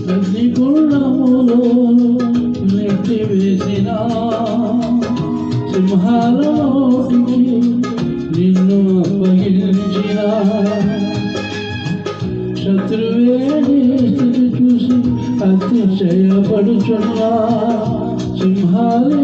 అగ్నిగుండములో నెట్టివేసిన సింహాల నోటికి నిన్ను అప్పగించిన శత్రువే నీ స్థితి చూసి అతిశయపడుచున్నా సింహాల